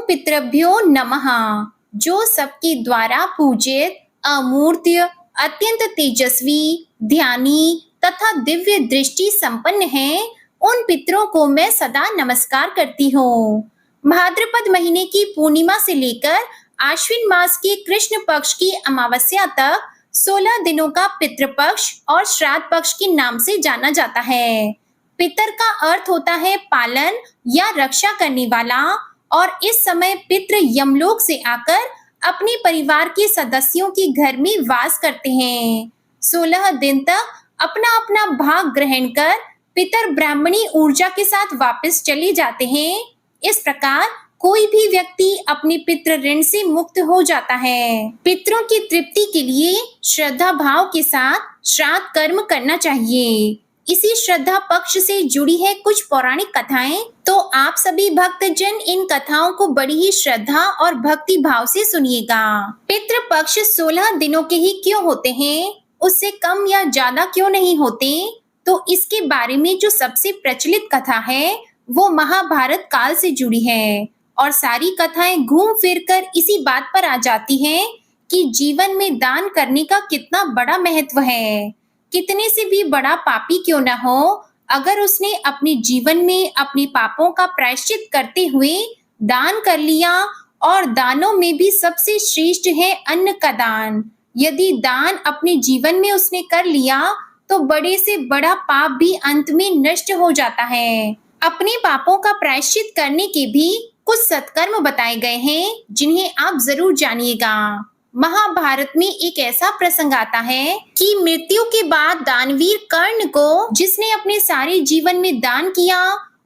पितृभ्यो नमः। जो सबके द्वारा पूजित, अमूर्त, अत्यंत तेजस्वी, ध्यानी तथा दिव्य दृष्टि संपन्न हैं, उन पितरों को मैं सदा नमस्कार करती हूँ। भाद्रपद महीने की पूर्णिमा से लेकर आश्विन मास के कृष्ण पक्ष की अमावस्या तक 16 दिनों का पितृपक्ष और श्राद्ध पक्ष के नाम से जाना जाता है। पितर का अर्थ होता है पालन या रक्षा करने वाला, और इस समय पितृ यमलोक से आकर अपने परिवार के सदस्यों के घर में वास करते हैं। 16 दिन तक अपना अपना भाग ग्रहण कर पितर ब्राह्मणी ऊर्जा के साथ वापस चले जाते हैं। इस प्रकार कोई भी व्यक्ति अपने पितृ ऋण से मुक्त हो जाता है। पितरों की तृप्ति के लिए श्रद्धा भाव के साथ श्राद्ध कर्म करना चाहिए। इसी श्रद्धा पक्ष से जुड़ी है कुछ पौराणिक कथाएं, तो आप सभी भक्तजन इन कथाओं को बड़ी ही श्रद्धा और भक्ति भाव से सुनिएगा। पितृ पक्ष 16 दिनों के ही क्यों होते हैं, उससे कम या ज्यादा क्यों नहीं होते? तो इसके बारे में जो सबसे प्रचलित कथा है वो महाभारत काल से जुड़ी है, और सारी कथाएं घूम फिर कर इसी बात पर आ जाती हैं कि जीवन में दान करने का कितना बड़ा महत्व है। कितने से भी बड़ा पापी क्यों न हो, अगर उसने अपने जीवन में अपने पापों का प्रायश्चित करते हुए दान कर लिया, और दानों में भी सबसे श्रेष्ठ है अन्न का दान। यदि दान अपने जीवन में उसने कर लिया तो बड़े से बड़ा पाप भी अंत में नष्ट हो जाता है। अपने पापों का प्रायश्चित करने के भी कुछ सत्कर्म बताए गए हैं, जिन्हें आप जरूर जानिएगा। महाभारत में एक ऐसा प्रसंग आता है कि मृत्यु के बाद दानवीर कर्ण को, जिसने अपने सारे जीवन में दान किया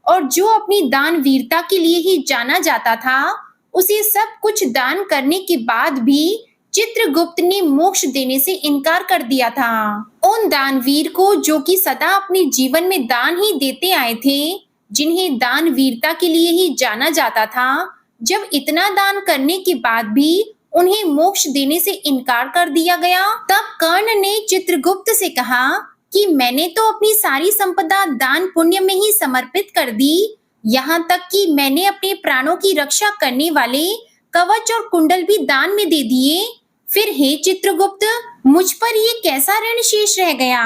और जो अपनी दानवीरता के लिए ही जाना जाता था, उसे सब कुछ दान करने के बाद भी चित्रगुप्त ने मोक्ष देने से इनकार कर दिया था। उन दानवीर को, जो कि सदा अपने जीवन में दान ही देते आए थे, जिन्हें दानवीरता के लिए ही जाना जाता था, जब इतना दान करने के बाद भी उन्हें मोक्ष देने से इनकार कर दिया गया, तब कर्ण ने चित्रगुप्त से कहा कि मैंने तो अपनी सारी संपदा दान पुण्य में ही समर्पित कर दी, यहाँ तक कि मैंने अपने प्राणों की रक्षा करने वाले कवच और कुंडल भी दान में दे दिए। फिर हे चित्रगुप्त, मुझ पर ये कैसा ऋण शेष रह गया?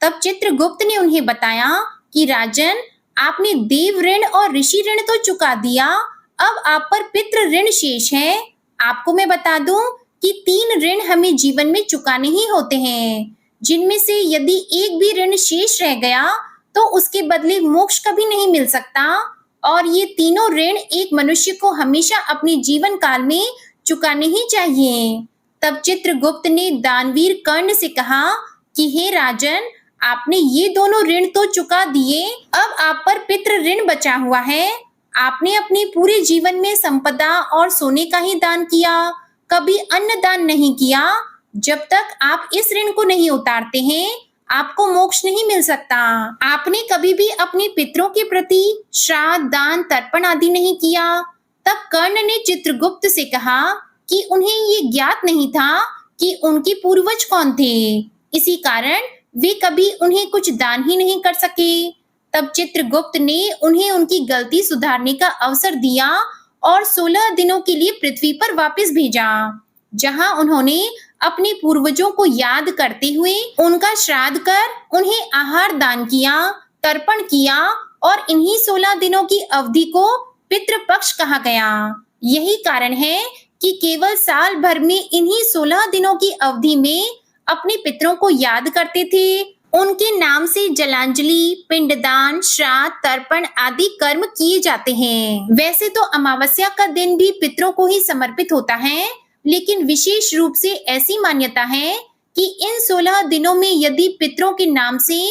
तब चित्रगुप्त ने उन्हें बताया कि राजन, आपने देव ऋण और ऋषि ऋण तो चुका दिया, अब आप पर पितृ ऋण शेष है। आपको मैं बता दूं कि 3 ऋण हमें जीवन में चुकाने ही होते हैं, जिनमें से यदि एक भी ऋण शेष रह गया तो उसके बदले मोक्ष कभी नहीं मिल सकता, और ये तीनों ऋण एक मनुष्य को हमेशा अपने जीवन काल में चुकाने ही चाहिए। तब चित्रगुप्त ने दानवीर कर्ण से कहा कि हे राजन, आपने ये दोनों ऋण तो चुका दिए, अब आप पर पितृ ऋण बचा हुआ है। आपने अपने पूरे जीवन में संपदा और सोने का ही दान किया, कभी अन्न दान नहीं किया। जब तक आप इस ऋण को नहीं उतारते हैं, आपको मोक्ष नहीं मिल सकता। आपने कभी भी अपने पितरों के प्रति श्राद्ध, दान, तर्पण आदि नहीं किया। तब कर्ण ने चित्रगुप्त से कहा कि उन्हें ये ज्ञात नहीं था कि उनके पूर्वज कौन थे, इसी कारण वे कभी उन्हें कुछ दान ही नहीं कर सके। तब चित्रगुप्त ने उन्हें उनकी गलती सुधारने का अवसर दिया और 16 दिनों के लिए पृथ्वी पर वापस भेजा, जहां उन्होंने अपने पूर्वजों को याद करते हुए उनका श्राद्ध कर उन्हें आहार दान किया, तर्पण किया, और इन्हीं 16 दिनों की अवधि को पितृपक्ष कहा गया। यही कारण है कि केवल साल भर में इन्हीं 16 दिनों की अवधि में अपने पितरों को याद करते थे। उनके नाम से जलांजलि, पिंडदान, श्राद्ध, तर्पण आदि कर्म किए जाते हैं। वैसे तो अमावस्या का दिन भी पितरों को ही समर्पित होता है, लेकिन विशेष रूप से ऐसी मान्यता है कि इन 16 दिनों में यदि पितरों के नाम से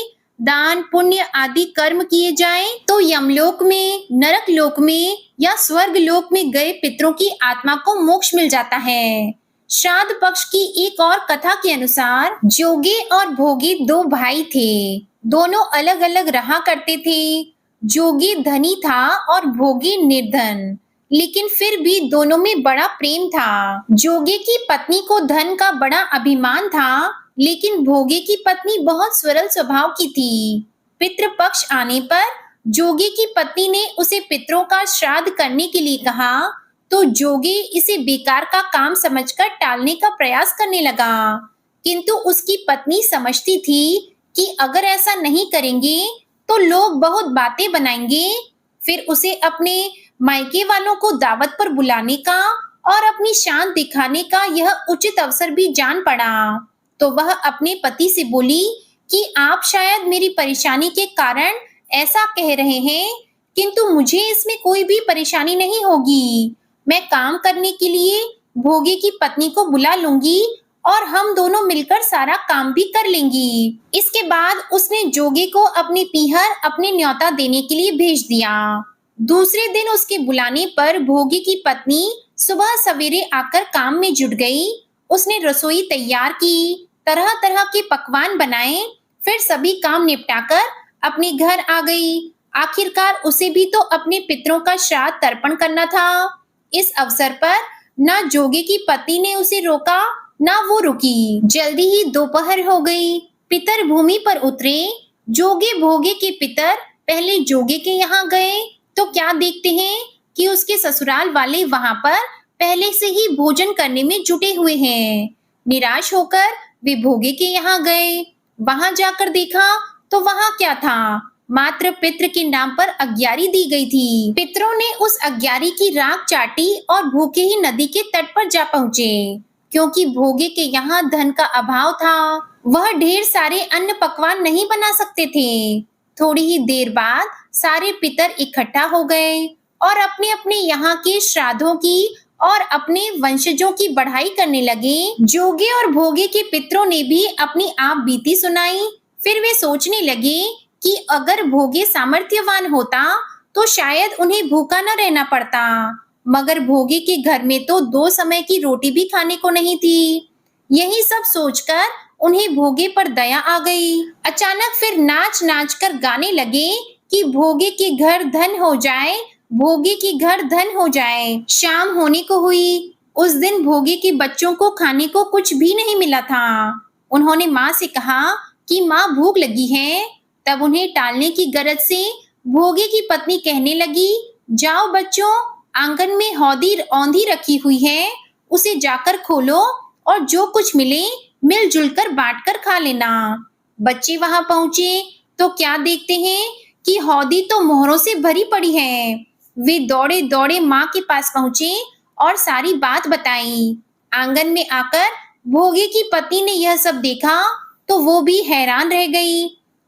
दान, पुण्य आदि कर्म किए जाएं, तो यमलोक में, नरक लोक में या स्वर्ग लोक में गए पितरों की आत्मा को मोक्ष मिल जाता है। श्राद्ध पक्ष की एक और कथा के अनुसार जोगे और भोगे 2 भाई थे। दोनों अलग अलग रहा करते थे। जोगी धनी था और भोगी निर्धन, लेकिन फिर भी दोनों में बड़ा प्रेम था। जोगे की पत्नी को धन का बड़ा अभिमान था, लेकिन भोगे की पत्नी बहुत सरल स्वभाव की थी। पितृपक्ष आने पर जोगे की पत्नी ने उसे पितरों का श्राद्ध करने के लिए कहा, तो जोगी इसे बेकार का काम समझकर टालने का प्रयास करने लगा, किंतु उसकी पत्नी समझती थी कि अगर ऐसा नहीं करेंगे तो लोग बहुत बातें बनाएंगे। फिर उसे अपने मायके वालों को दावत पर बुलाने का और अपनी शान दिखाने का यह उचित अवसर भी जान पड़ा। तो वह अपने पति से बोली कि आप शायद मेरी परेशानी के कारण ऐसा कह रहे हैं, किंतु मुझे इसमें कोई भी परेशानी नहीं होगी। मैं काम करने के लिए भोगी की पत्नी को बुला लूंगी और हम दोनों मिलकर सारा काम भी कर लेंगी। इसके बाद उसने जोगी को अपनी पीहर अपने न्योता देने के लिए भेज दिया। दूसरे दिन उसके बुलाने पर भोगी की पत्नी सुबह सवेरे आकर काम में जुट गई। उसने रसोई तैयार की, तरह तरह के पकवान बनाए, फिर सभी काम निपटाकर अपने घर आ गई। आखिरकार उसे भी तो अपने पितरों का श्राद्ध तर्पण करना था। इस अवसर पर न जोगी की पत्नी ने उसे रोका, न वो रुकी। जल्दी ही दोपहर हो गई। पितर भूमि पर उतरे। जोगे भोगे के पितर पहले जोगे के यहाँ गए तो क्या देखते हैं कि उसके ससुराल वाले वहां पर पहले से ही भोजन करने में जुटे हुए हैं। निराश होकर वे भोगे के यहाँ गए। वहां जाकर देखा तो वहां क्या था, मात्र पितृ के नाम पर अग्यारी दी गई थी। पितरों ने उस अग्यारी की राख चाटी और भूखे ही नदी के तट पर जा पहुंचे। क्योंकि भोगे के यहाँ धन का अभाव था, वह ढेर सारे अन्न पकवान नहीं बना सकते थे। थोड़ी ही देर बाद सारे पितर इकट्ठा हो गए और अपने अपने यहाँ के श्राद्धों की और अपने वंशजों की बढ़ाई करने लगे। जोगे और भोगे के पितरों ने भी अपनी आप बीती सुनाई। फिर वे सोचने लगे कि अगर भोगे सामर्थ्यवान होता तो शायद उन्हें भूखा न रहना पड़ता, मगर भोगे के घर में तो 2 समय की रोटी भी खाने को नहीं थी। यही सब सोचकर उन्हें भोगे पर दया आ गई। अचानक फिर नाच नाच कर गाने लगे कि भोगे के घर धन हो जाए, भोगे के घर धन हो जाए। शाम होने को हुई। उस दिन भोगे के बच्चों को खाने को कुछ भी नहीं मिला था। उन्होंने माँ से कहा कि माँ भूख लगी है। तब उन्हें टालने की गरज से भोगे की पत्नी कहने लगी, जाओ बच्चों, आंगन में हौदी औंधी रखी हुई है, उसे जाकर खोलो और जो कुछ मिले मिलजुल कर बांट कर खा लेना। बच्चे वहां पहुंचे तो क्या देखते हैं कि हौदी तो मोहरों से भरी पड़ी है। वे दौड़े दौड़े माँ के पास पहुंचे और सारी बात बताई। आंगन में आकर भोगे की पत्नी ने यह सब देखा तो वो भी हैरान रह गई।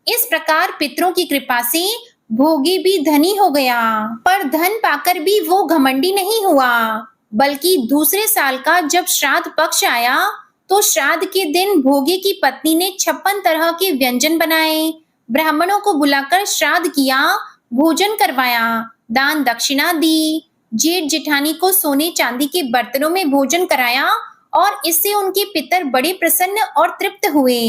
इस प्रकार पितरों की कृपा से भोगी भी धनी हो गया। पर धन पाकर भी वो घमंडी नहीं हुआ, बल्कि दूसरे साल का जब श्राद्ध पक्ष आया तो श्राद्ध के दिन भोगी की पत्नी ने 56 तरह के व्यंजन बनाए, ब्राह्मणों को बुलाकर श्राद्ध किया, भोजन करवाया, दान दक्षिणा दी, जेठ जेठानी को सोने चांदी के बर्तनों में भोजन कराया और इससे उनके पितर बड़े प्रसन्न और तृप्त हुए।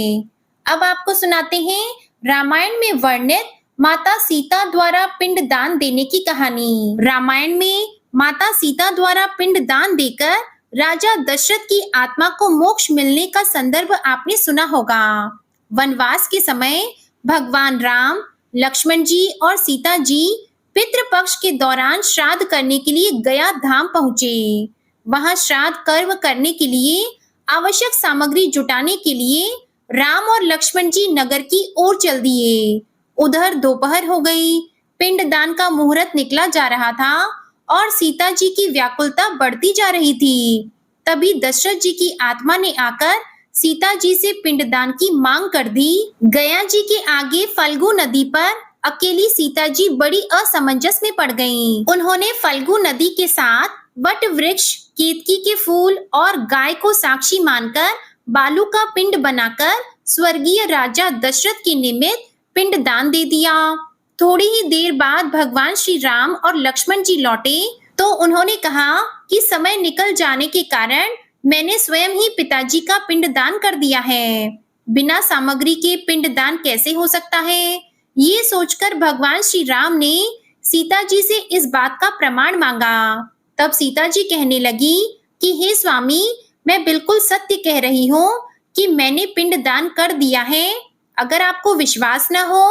अब आपको सुनाते हैं रामायण में वर्णित माता सीता द्वारा पिंड दान देने की कहानी। रामायण में माता सीता द्वारा पिंड दान देकर राजा दशरथ की आत्मा को मोक्ष मिलने का संदर्भ आपने सुना होगा। वनवास के समय भगवान राम, लक्ष्मण जी और सीता जी पितृपक्ष के दौरान श्राद्ध करने के लिए गया धाम पहुंचे। वहां श्राद्ध कर्म करने के लिए आवश्यक सामग्री जुटाने के लिए राम और लक्ष्मण जी नगर की ओर चल दिए। उधर दोपहर हो गई। पिंडदान का मुहूर्त निकला जा रहा था और सीता जी की व्याकुलता बढ़ती जा रही थी। तभी दशरथ जी की आत्मा ने आकर सीता जी से पिंडदान की मांग कर दी। गया जी के आगे फल्गु नदी पर अकेली सीता जी बड़ी असमंजस में पड़ गईं। उन्होंने फल्गु नदी के साथ वट वृक्ष, केतकी के फूल और गाय को साक्षी मानकर बालू का पिंड बनाकर स्वर्गीय राजा दशरथ के निमित्त पिंड दान दे दिया। थोड़ी ही देर बाद भगवान श्री राम और लक्ष्मण जी लौटे तो उन्होंने कहा कि समय निकल जाने के कारण मैंने स्वयं ही पिताजी का पिंड दान कर दिया है। बिना सामग्री के पिंड दान कैसे हो सकता है? ये सोचकर भगवान श्री राम ने सीता जी से इस बात का प्रमाण मांगा। तब सीता जी कहने लगी कि हे स्वामी, मैं बिल्कुल सत्य कह रही हूँ कि मैंने पिंड दान कर दिया है। अगर आपको विश्वास न हो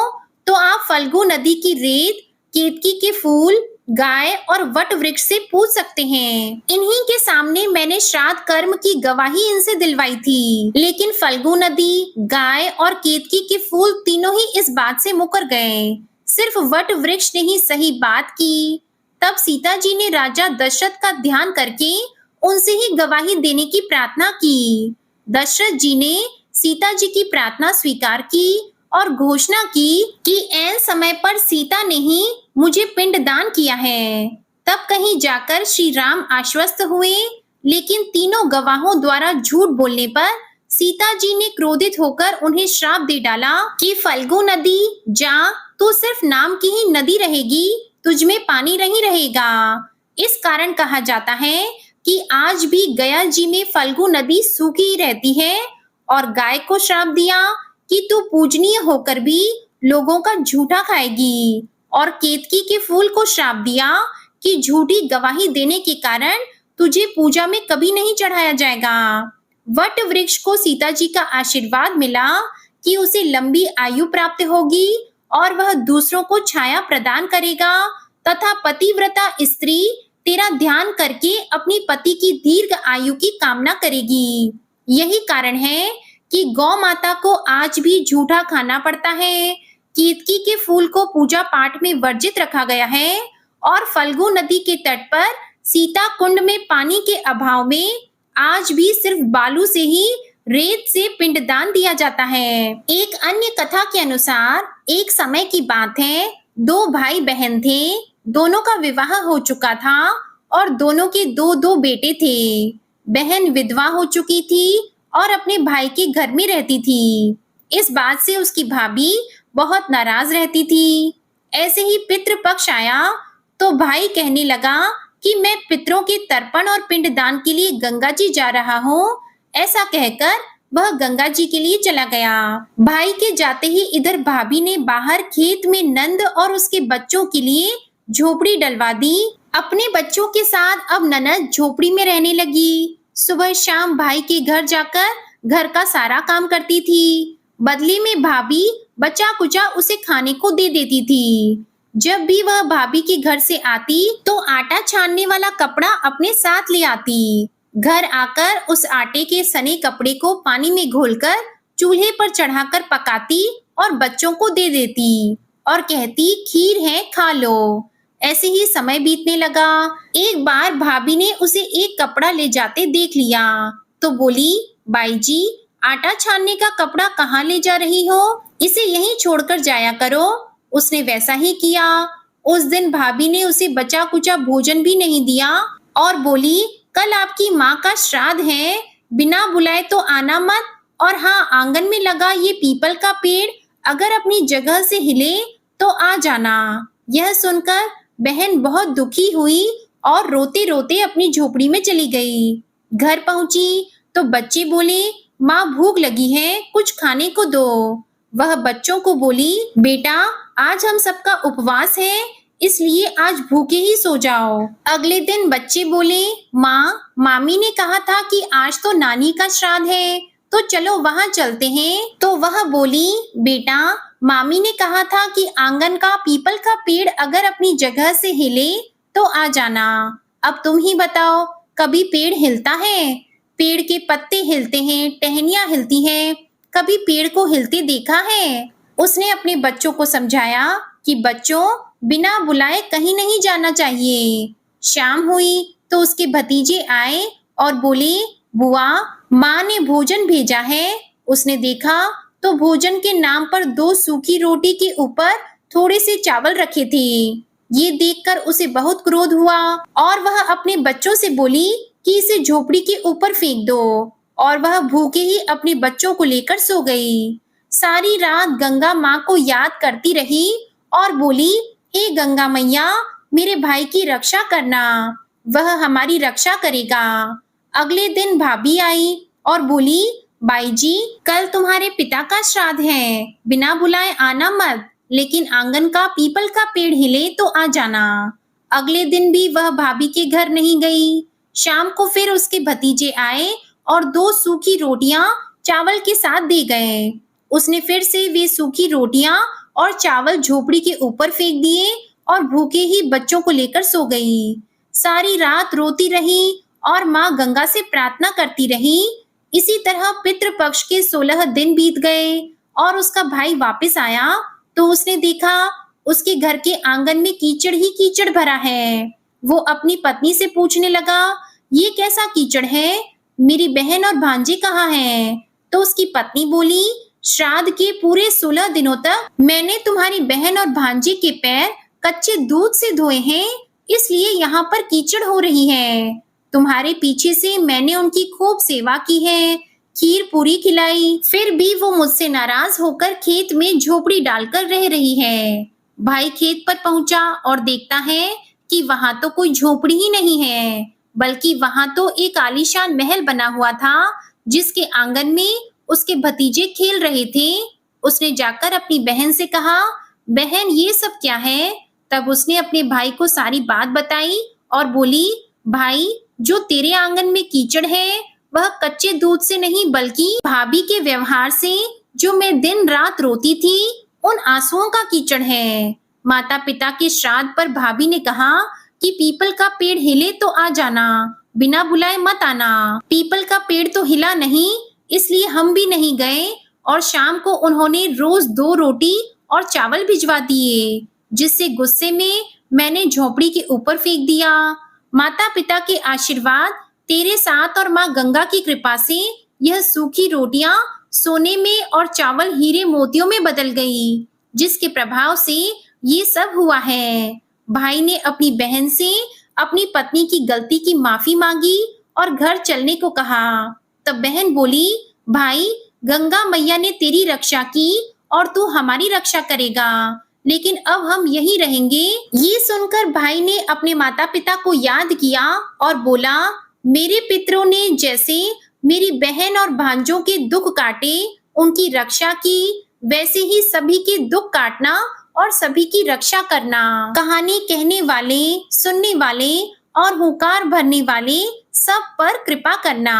तो आप फल्गु नदी की रेत, केतकी के फूल गाय और वट वृक्ष से पूछ सकते हैं। इन्हीं के सामने मैंने श्राद्ध कर्म की गवाही इनसे दिलवाई थी, लेकिन फल्गु नदी, गाय और केतकी के फूल तीनों ही इस बात से मुकर गए। सिर्फ वट वृक्ष ने ही सही बात की। तब सीता जी ने राजा दशरथ का ध्यान करके उनसे ही गवाही देने की प्रार्थना की। दशरथ जी ने सीता जी की प्रार्थना स्वीकार की और घोषणा की कि ऐन समय पर सीता ने ही मुझे पिंडदान किया है। तब कहीं जाकर श्री राम आश्वस्त हुए, लेकिन तीनों गवाहों द्वारा झूठ बोलने पर सीता जी ने क्रोधित होकर उन्हें श्राप दे डाला कि फल्गु नदी, जा, तू सिर्फ नाम की ही नदी रहेगी, तुझ में पानी नहीं रहेगा। इस कारण कहा जाता है कि आज भी गया जी में फल्गु नदी सूखी ही रहती है। और गाय को श्राप दिया कि तू पूजनीय होकर भी लोगों का झूठा खाएगी, और केतकी के फूल को श्राप दिया कि झूठी गवाही देने के कारण तुझे पूजा में कभी नहीं चढ़ाया जाएगा। वट वृक्ष को सीता जी का आशीर्वाद मिला कि उसे लंबी आयु प्राप्त होगी और वह दूसरों को छाया प्रदान करेगा तथा पतिव्रता स्त्री तेरा ध्यान करके अपनी पति की दीर्घ आयु की कामना करेगी। यही कारण है कि गौ माता को आज भी झूठा खाना पड़ता है। केतकी के फूल को पूजा पाठ में वर्जित रखा गया है और फल्गु नदी के तट पर सीता कुंड में पानी के अभाव में आज भी सिर्फ बालू से ही रेत से पिंडदान दिया जाता है। एक अन्य कथा के अनुसार एक समय की बात है, दो भाई बहन थे। दोनों का विवाह हो चुका था और दोनों के दो दो बेटे थे। बहन विधवा हो चुकी थी और अपने भाई के घर में रहती थी। इस बात से उसकी भाभी बहुत नाराज रहती थी। ऐसे ही पितृपक्ष आया तो भाई कहने लगा कि मैं पितरों के तर्पण और पिंडदान के लिए गंगा जी जा रहा हूँ। ऐसा कहकर वह गंगा जी के लिए चला गया। भाई के जाते ही इधर भाभी ने बाहर खेत में नंद और उसके बच्चों के लिए झोपड़ी डलवा दी। अपने बच्चों के साथ अब ननद झोपड़ी में रहने लगी। सुबह शाम भाई के घर जाकर घर का सारा काम करती थी। बदले में भाभी बचा कुचा उसे खाने को दे देती थी। जब भी वह भाभी के घर से आती तो आटा छानने वाला कपड़ा अपने साथ ले आती। घर आकर उस आटे के सने कपड़े को पानी में घोलकर चूल्हे पर चढ़ाकर पकाती और बच्चों को दे देती और कहती, खीर है खा लो। ऐसे ही समय बीतने लगा। एक बार भाभी ने उसे एक कपड़ा ले जाते देख लिया तो बोली, बाई जी, आटा छानने का कपड़ा कहाँ ले जा रही हो? इसे यहीं छोड़कर जाया करो। उसने वैसा ही किया। उस दिन भाभी ने उसे बचा कुचा भोजन भी नहीं दिया और बोली, कल आपकी माँ का श्राद्ध है, बिना बुलाए तो आना मत। और हाँ, आंगन में लगा ये पीपल का पेड़ अगर अपनी जगह से हिले तो आ जाना। यह सुनकर बहन बहुत दुखी हुई और रोते रोते अपनी झोपड़ी में चली गई। घर पहुंची तो बच्चे बोले, माँ भूख लगी है, कुछ खाने को दो। वह बच्चों को बोली, बेटा आज हम सबका उपवास है, इसलिए आज भूखे ही सो जाओ। अगले दिन बच्चे बोले, माँ, मामी ने कहा था कि आज तो नानी का श्राद्ध है, तो चलो वहाँ चलते हैं। तो वह बोली, बेटा मामी ने कहा था कि आंगन का पीपल का पेड़ अगर अपनी जगह से हिले तो आ जाना। अब तुम ही बताओ, कभी पेड़ हिलता है? पेड़ के पत्ते हिलते हैं, टहनियां हिलती हैं, कभी पेड़ को हिलते देखा है? उसने अपने बच्चों को समझाया कि बच्चों, बिना बुलाए कहीं नहीं जाना चाहिए। शाम हुई तो उसके भतीजे आए और बोले, बुआ, माँ ने भोजन भेजा है। उसने देखा तो भोजन के नाम पर 2 सूखी रोटी के ऊपर थोड़े से चावल रखे थे। ये देखकर उसे बहुत क्रोध हुआ और वह अपने बच्चों से बोली कि इसे झोपड़ी के ऊपर फेंक दो। और वह भूखे ही अपने बच्चों को लेकर सो गई। सारी रात गंगा माँ को याद करती रही और बोली, हे गंगा मैया, मेरे भाई की रक्षा करना, वह हमारी रक्षा करेगा। अगले दिन भाभी आई और बोली, बाई जी, कल तुम्हारे पिता का श्राद्ध है, बिना बुलाए आना मत, लेकिन आंगन का पीपल का पेड़ हिले तो आ जाना। अगले दिन भी वह भाभी के घर नहीं गई। शाम को फिर उसके भतीजे आए और 2 सूखी रोटियां चावल के साथ दे गए। उसने फिर से वे सूखी रोटियां और चावल झोपड़ी के ऊपर फेंक दिए और भूखे ही बच्चों को लेकर सो गई। सारी रात रोती रही और माँ गंगा से प्रार्थना करती रही। इसी तरह पितृपक्ष के 16 दिन बीत गए और उसका भाई वापस आया तो उसने देखा उसके घर के आंगन में कीचड़ ही कीचड़ भरा है। वो अपनी पत्नी से पूछने लगा, ये कैसा कीचड़ है? मेरी बहन और भांजे कहाँ हैं? तो उसकी पत्नी बोली, श्राद्ध के पूरे 16 दिनों तक मैंने तुम्हारी बहन और भांजे के पैर कच्चे दूध से धोए हैं, इसलिए यहाँ पर कीचड़ हो रही है। तुम्हारे पीछे से मैंने उनकी खूब सेवा की है, खीर पूरी खिलाई, फिर भी वो मुझसे नाराज होकर खेत में झोपड़ी डालकर रह रही है। भाई खेत पर पहुंचा और देखता है कि वहां तो कोई झोपड़ी ही नहीं है, बल्कि वहां तो एक आलीशान महल बना हुआ था, जिसके आंगन में उसके भतीजे खेल रहे थे। उसने जाकर अपनी बहन से कहा, बहन ये सब क्या है? तब उसने अपने भाई को सारी बात बताई और बोली, भाई जो तेरे आंगन में कीचड़ है वह कच्चे दूध से नहीं बल्कि भाभी के व्यवहार से, जो मैं दिन रात रोती थी, उन आंसुओं का कीचड़ है। माता पिता के श्राद्ध पर भाभी ने कहा कि पीपल का पेड़ हिले तो आ जाना, बिना बुलाए मत आना। पीपल का पेड़ तो हिला नहीं, इसलिए हम भी नहीं गए और शाम को उन्होंने रोज 2 रोटी और चावल भिजवा दिए, जिससे गुस्से में मैंने झोपड़ी के ऊपर फेंक दिया। माता पिता के आशीर्वाद तेरे साथ और माँ गंगा की कृपा से यह सूखी रोटियां सोने में और चावल हीरे मोतियों में बदल गई, जिसके प्रभाव से ये सब हुआ है। भाई ने अपनी बहन से अपनी पत्नी की गलती की माफी मांगी और घर चलने को कहा। तब बहन बोली, भाई गंगा मैया ने तेरी रक्षा की और तू हमारी रक्षा करेगा, लेकिन अब हम यहीं रहेंगे। ये सुनकर भाई ने अपने माता पिता को याद किया और बोला, मेरे पितरों ने जैसे मेरी बहन और भांजों के दुख काटे, उनकी रक्षा की, वैसे ही सभी के दुख काटना और सभी की रक्षा करना। कहानी कहने वाले, सुनने वाले और हुंकार भरने वाले सब पर कृपा करना।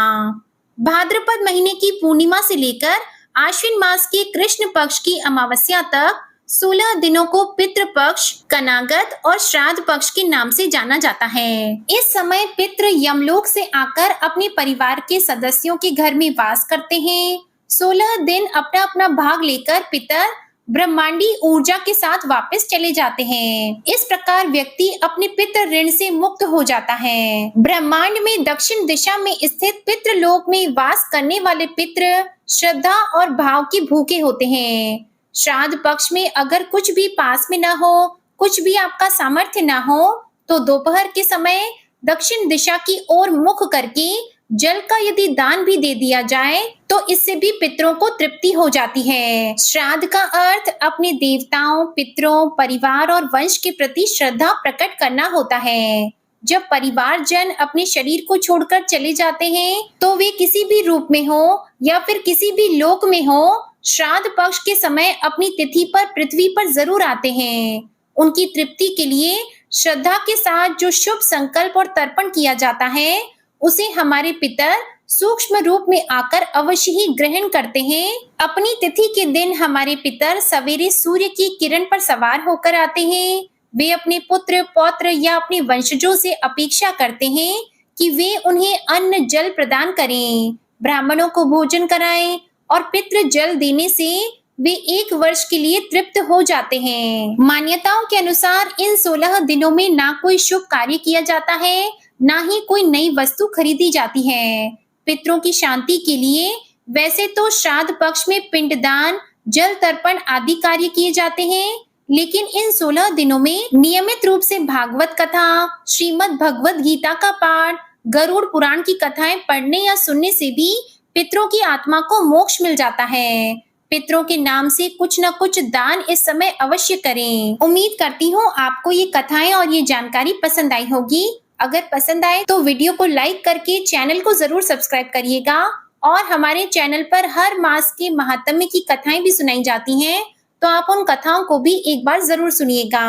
भाद्रपद महीने की पूर्णिमा से लेकर आश्विन मास के कृष्ण पक्ष की अमावस्या तक 16 दिनों को पितृपक्ष, कनागत और श्राद्ध पक्ष के नाम से जाना जाता है। इस समय पितृ यमलोक से आकर अपने परिवार के सदस्यों के घर में वास करते हैं। 16 दिन अपना अपना भाग लेकर पितर ब्रह्मांडी ऊर्जा के साथ वापस चले जाते हैं। इस प्रकार व्यक्ति अपने पितृ ऋण से मुक्त हो जाता है। ब्रह्मांड में दक्षिण दिशा में स्थित पितृलोक में वास करने वाले पितृ श्रद्धा और भाव के भूखे होते हैं। श्राद्ध पक्ष में अगर कुछ भी पास में ना हो, कुछ भी आपका सामर्थ्य ना हो, तो दोपहर के समय दक्षिण दिशा की ओर मुख करके जल का यदि दान भी दे दिया जाए तो इससे भी पितरों को तृप्ति हो जाती है। श्राद्ध का अर्थ अपने देवताओं, पितरों, परिवार और वंश के प्रति श्रद्धा प्रकट करना होता है। जब परिवारजन अपने शरीर को छोड़कर चले जाते हैं, तो वे किसी भी रूप में हो या फिर किसी भी लोक में हो, श्राद्ध पक्ष के समय अपनी तिथि पर पृथ्वी पर जरूर आते हैं। उनकी तृप्ति के लिए श्रद्धा के साथ जो शुभ संकल्प और तर्पण किया जाता है, उसे हमारे पितर सूक्ष्म रूप में आकर अवश्य ही ग्रहण करते हैं। अपनी तिथि के दिन हमारे पितर सवेरे सूर्य की किरण पर सवार होकर आते हैं। वे अपने पुत्र, पौत्र या अपने वंशजों से अपेक्षा करते हैं कि वे उन्हें अन्न जल प्रदान करें, ब्राह्मणों को भोजन कराएं और पितृ जल देने से वे 1 वर्ष के लिए तृप्त हो जाते हैं। मान्यताओं के अनुसार इन 16 दिनों में ना कोई शुभ कार्य किया जाता है, ना ही कोई नई वस्तु खरीदी जाती है। पितरों की शांति के लिए वैसे तो श्राद्ध पक्ष में पिंडदान, जल तर्पण आदि कार्य किए जाते हैं, लेकिन इन 16 दिनों में नियमित रूप से भागवत कथा, श्रीमद् भगवत गीता का पाठ, गरुड़ पुराण की कथाएं पढ़ने या सुनने से भी पितरों की आत्मा को मोक्ष मिल जाता है। पितरों के नाम से कुछ न कुछ दान इस समय अवश्य करें। उम्मीद करती हूँ आपको ये कथाएं और ये जानकारी पसंद आई होगी। अगर पसंद आए तो वीडियो को लाइक करके चैनल को जरूर सब्सक्राइब करिएगा और हमारे चैनल पर हर मास के महात्म्य की कथाएं भी सुनाई जाती हैं, तो आप उन कथाओं को भी एक बार जरूर सुनिएगा।